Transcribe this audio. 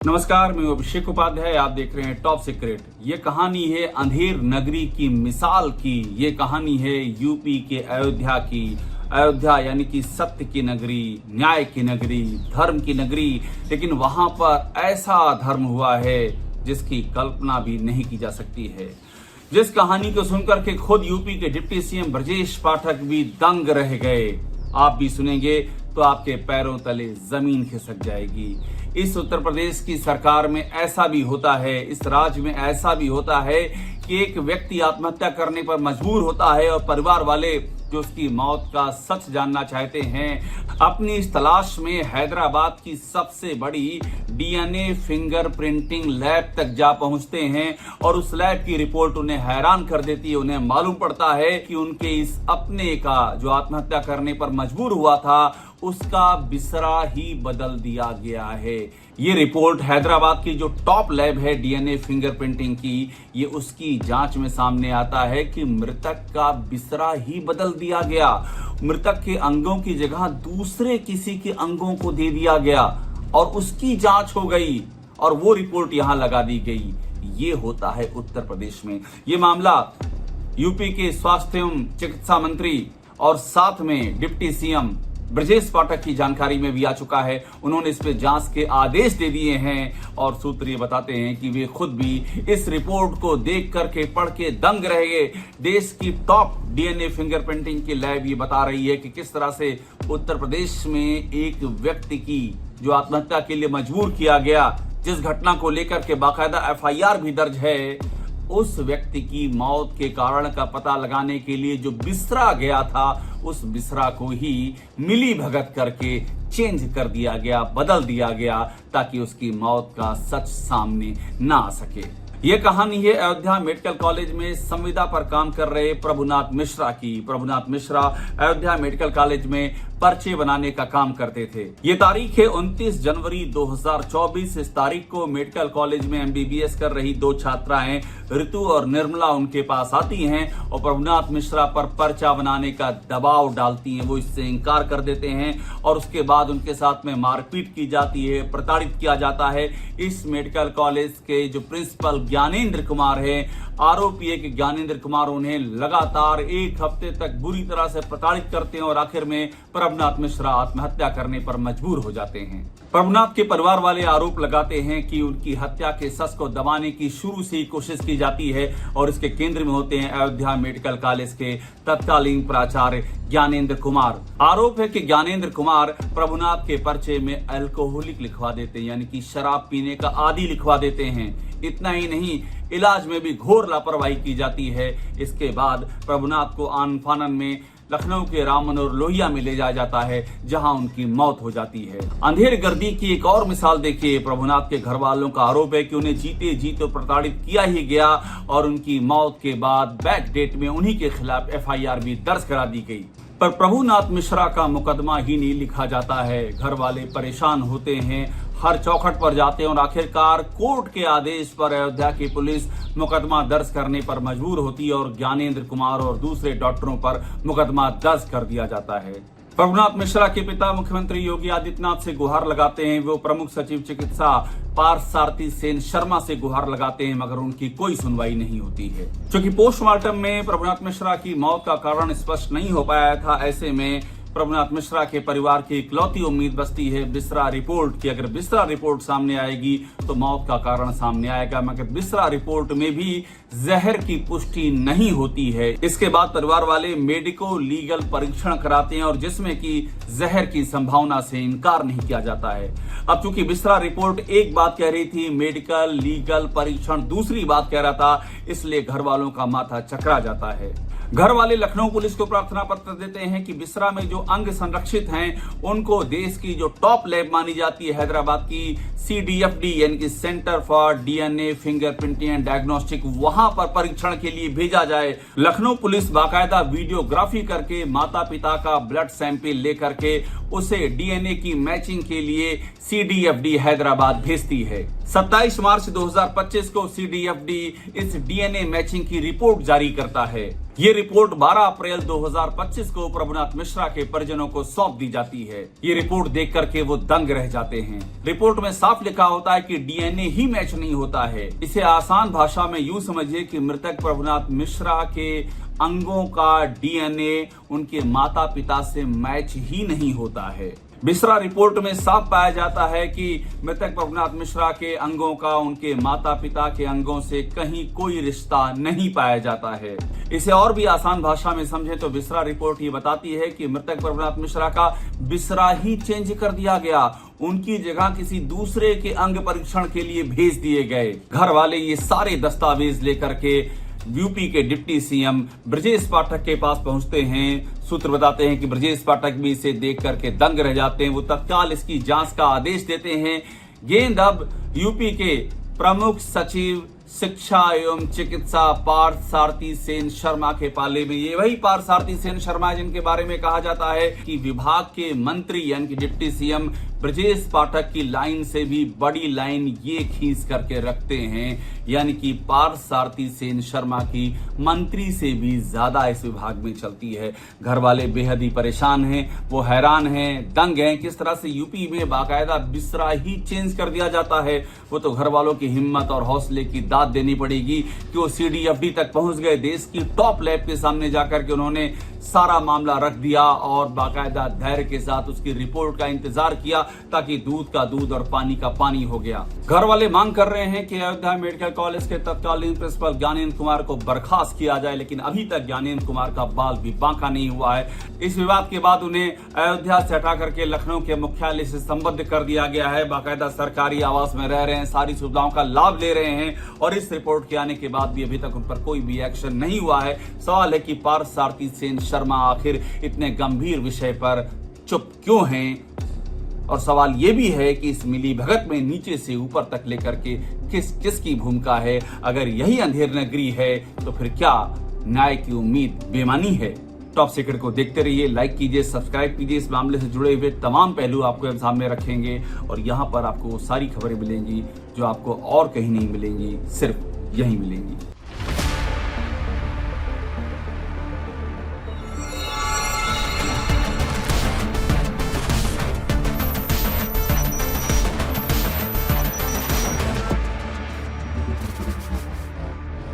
नमस्कार, मैं अभिषेक उपाध्याय। आप देख रहे हैं टॉप सीक्रेट। ये कहानी है अंधेर नगरी की मिसाल की। ये कहानी है यूपी के अयोध्या की। अयोध्या यानी कि सत्य की नगरी, न्याय की नगरी, धर्म की नगरी। लेकिन वहां पर ऐसा धर्म हुआ है जिसकी कल्पना भी नहीं की जा सकती है। जिस कहानी को सुनकर के खुद यूपी के डिप्टी सीएम ब्रजेश पाठक भी दंग रह गए। आप भी सुनेंगे तो आपके पैरों तले जमीन खिसक जाएगी। इस उत्तर प्रदेश की सरकार में ऐसा भी होता है, इस राज्य में ऐसा भी होता है कि एक व्यक्ति आत्महत्या करने पर मजबूर होता है और परिवार वाले जो उसकी मौत का सच जानना चाहते हैं, अपनी इस तलाश में हैदराबाद की सबसे बड़ी डीएनए फिंगरप्रिंटिंग लैब तक जा पहुंचते हैं और उस लैब की रिपोर्ट उन्हें हैरान कर देती है। उन्हें मालूम पड़ता है कि उनके इस अपने का जो आत्महत्या करने पर मजबूर हुआ था, उसका बिसरा ही बदल दिया गया है। ये रिपोर्ट हैदराबाद की जो टॉप लैब है डीएनए फिंगरप्रिंटिंग की, ये उसकी जांच में सामने आता है कि मृतक का बिसरा ही बदल दिया गया। मृतक के अंगों की जगह दूसरे किसी के अंगों को दे दिया गया और उसकी जांच हो गई और वो रिपोर्ट यहां लगा दी गई। ये होता है उत्तर प्रदेश में। ये मामला यूपी के स्वास्थ्य एवं चिकित्सा मंत्री और साथ में डिप्टी सीएम ब्रजेश पाठक की जानकारी में भी आ चुका है। उन्होंने इस पे जांच के आदेश दे दिए हैं और सूत्र ये बताते हैं कि वे खुद भी इस रिपोर्ट को देख करके पढ़ के दंग रह गए। देश की टॉप डीएनए फिंगरप्रिंटिंग की लैब ये बता रही है कि किस तरह से उत्तर प्रदेश में एक व्यक्ति की जो आत्महत्या के लिए मजबूर किया गया, जिस घटना को लेकर के बाकायदा एफआईआर भी दर्ज है, उस व्यक्ति की मौत के कारण का पता लगाने के लिए जो बिसरा गया था, उस बिसरा को ही मिली भगत करके चेंज कर दिया गया, बदल दिया गया, ताकि उसकी मौत का सच सामने ना आ सके। यह कहानी है अयोध्या मेडिकल कॉलेज में संविदा पर काम कर रहे प्रभुनाथ मिश्रा की। प्रभुनाथ मिश्रा अयोध्या मेडिकल कॉलेज में पर्चे बनाने का काम करते थे। ये तारीख है 29 जनवरी 2024। इस तारीख को मेडिकल कॉलेज में एमबीबीएस कर रही दो छात्राएं ऋतु और निर्मला उनके पास आती हैं और प्रभुनाथ मिश्रा पर पर्चा बनाने का दबाव डालती हैं। वो इससे इनकार कर देते हैं और उसके बाद उनके साथ में मारपीट की जाती है, प्रताड़ित किया जाता है। इस मेडिकल कॉलेज के जो प्रिंसिपल ज्ञानेंद्र कुमार है, आरोपी है कि ज्ञानेंद्र कुमार उन्हें लगातार एक हफ्ते तक बुरी तरह से प्रताड़ित करते हैं और आखिर में प्रभुनाथ मिश्रा आत्महत्या करने पर मजबूर हो जाते हैं। प्रभुनाथ के परिवार वाले आरोप लगाते हैं कि उनकी हत्या के सच को दबाने की शुरू से ही कोशिश की जाती है और इसके केंद्र में होते हैं अयोध्या मेडिकल कॉलेज के तत्कालीन प्राचार्य ज्ञानेंद्र कुमार। आरोप है कि ज्ञानेंद्र कुमार प्रभुनाथ के पर्चे में अल्कोहलिक लिखवा देते हैं, यानी कि शराब पीने का आदी लिखवा देते हैं। इतना ही नहीं, इलाज में भी घोर लापरवाही की जाती है। इसके बाद प्रभुनाथ को आन फानन में लखनऊ के राम मनोहर लोहिया में ले जाया जाता है, जहां उनकी मौत हो जाती है। अंधेर गर्दी की एक और मिसाल देखिए। प्रभुनाथ के घर वालों का आरोप है कि उन्हें जीते जी तो प्रताड़ित किया ही गया और उनकी मौत के बाद बैक डेट में उन्हीं के खिलाफ एफआईआर भी दर्ज करा दी गई। पर प्रभुनाथ मिश्रा का मुकदमा ही नहीं लिखा जाता है। घर वाले परेशान होते हैं, हर चौखट पर जाते हैं और आखिरकार कोर्ट के आदेश पर अयोध्या की पुलिस मुकदमा दर्ज करने पर मजबूर होती है और ज्ञानेंद्र कुमार और दूसरे डॉक्टरों पर मुकदमा दर्ज कर दिया जाता है। प्रभुनाथ मिश्रा के पिता मुख्यमंत्री योगी आदित्यनाथ से गुहार लगाते हैं। वो प्रमुख सचिव चिकित्सा पार्थसारथी सेन शर्मा से गुहार लगाते हैं, मगर उनकी कोई सुनवाई नहीं होती है। क्योंकि पोस्टमार्टम में प्रभुनाथ मिश्रा की मौत का कारण स्पष्ट नहीं हो पाया था, ऐसे में प्रभुनाथ मिश्रा के परिवार की इकलौती उम्मीद बचती है बिसरा रिपोर्ट की। अगर बिसरा रिपोर्ट सामने आएगी तो मौत का कारण सामने आएगा, मगर बिसरा रिपोर्ट में भी जहर की पुष्टि नहीं होती है। इसके बाद परिवार वाले मेडिको लीगल परीक्षण कराते हैं और जिसमें कि जहर की संभावना से इनकार नहीं किया जाता है। अब चूंकि बिसरा रिपोर्ट एक बात कह रही थी, मेडिकल लीगल परीक्षण दूसरी बात कह रहा था, इसलिए घर वालों का माथा चकरा जाता है। घर वाले लखनऊ पुलिस को प्रार्थना पत्र देते हैं कि बिसरा में जो अंग संरक्षित हैं, उनको देश की जो टॉप लैब मानी जाती है हैदराबाद की CDFD यानी कि centre for DNA fingerprinting and diagnostic, वहां पर परीक्षण के लिए भेजा जाए। लखनऊ पुलिस बाकायदा वीडियोग्राफी करके माता पिता का ब्लड सैंपल लेकर के उसे डीएनए की मैचिंग के लिए CDFD हैदराबाद भेजती है। 27 मार्च 2025 को CDFD इस डीएनए मैचिंग की रिपोर्ट जारी करता है। ये रिपोर्ट 12 अप्रैल 2025 को प्रभुनाथ मिश्रा के परिजनों को सौंप दी जाती है। ये रिपोर्ट देख करके वो दंग रह जाते हैं। रिपोर्ट में साफ लिखा होता है कि डीएनए ही मैच नहीं होता है। इसे आसान भाषा में यूं समझिए कि मृतक प्रभुनाथ मिश्रा के अंगों का डीएनए उनके माता पिता से मैच ही नहीं होता है। मिश्रा रिपोर्ट में साफ पाया जाता है कि मृतक प्रभुनाथ मिश्रा के अंगों का उनके माता पिता के अंगों से कहीं कोई रिश्ता नहीं पाया जाता है। इसे और भी आसान भाषा में समझें तो मिश्रा रिपोर्ट ये बताती है कि मृतक प्रभुनाथ मिश्रा का बिसरा ही चेंज कर दिया गया। उनकी जगह किसी दूसरे के अंग परीक्षण के लिए भेज दिए गए। घर वाले ये सारे दस्तावेज लेकर के यूपी के डिप्टी सीएम ब्रजेश पाठक के पास पहुंचते हैं। सूत्र बताते हैं कि ब्रजेश पाठक भी इसे देख करके दंग रह जाते हैं। वो तत्काल इसकी जांच का आदेश देते हैं। गेंद अब यूपी के प्रमुख सचिव शिक्षा एवं चिकित्सा पार्थ सारथी सेन शर्मा के पाले में। ये वही पार्थ सारथी सेन शर्मा जिनके बारे में कहा जाता है कि विभाग के मंत्री यानी कि डिप्टी सीएम ब्रजेश पाठक की लाइन से भी बड़ी लाइन ये खींच करके रखते हैं, यानी कि पार्थ सारथी सेन शर्मा की मंत्री से भी ज्यादा इस विभाग में चलती है। घर वाले बेहद ही परेशान हैं, वो हैरान हैं, दंग हैं। किस तरह से यूपी में बाकायदा बिसरा ही चेंज कर दिया जाता है। वो तो घर वालों की हिम्मत और हौसले की दाद देनी पड़ेगी कि वो CDFD तक पहुंच गए। देश की टॉप लैब के सामने जाकर के उन्होंने सारा मामला रख दिया और बाकायदा धैर्य के साथ उसकी रिपोर्ट का इंतजार किया, ताकि दूध का दूध और पानी का पानी हो गया। घर वाले मांग कर रहे हैं कि अयोध्या मेडिकल कॉलेज के तत्कालीन प्रिंसिपल ज्ञानेंद्र कुमार को बर्खास्त किया जाए, लेकिन अभी तक ज्ञानेंद्र कुमार का बाल भी बांका नहीं हुआ है। इस विवाद के बाद उन्हें अयोध्या से हटा करके लखनऊ के मुख्यालय से संबद्ध कर दिया गया है। बाकायदा सरकारी आवास में रह रहे हैं, सारी सुविधाओं का लाभ ले रहे हैं और इस रिपोर्ट के आने के बाद भी अभी तक उन पर कोई भी एक्शन नहीं हुआ है। सवाल है कि पार्थ सारथी सेन शर्मा आखिर इतने गंभीर विषय पर चुप क्यों हैं? और सवाल यह भी है कि इस मिली भगत में नीचे से ऊपर तक लेकर के किसकी भूमिका है? अगर यही अंधेर नगरी है तो फिर क्या न्याय की उम्मीद बेमानी है? टॉप सीक्रेट को देखते रहिए, लाइक कीजिए, सब्सक्राइब कीजिए। इस मामले से जुड़े हुए तमाम पहलू आपको सामने रखेंगे और यहाँ पर आपको वो सारी खबरें मिलेंगी जो आपको और कहीं नहीं मिलेंगी, सिर्फ यहीं मिलेंगी।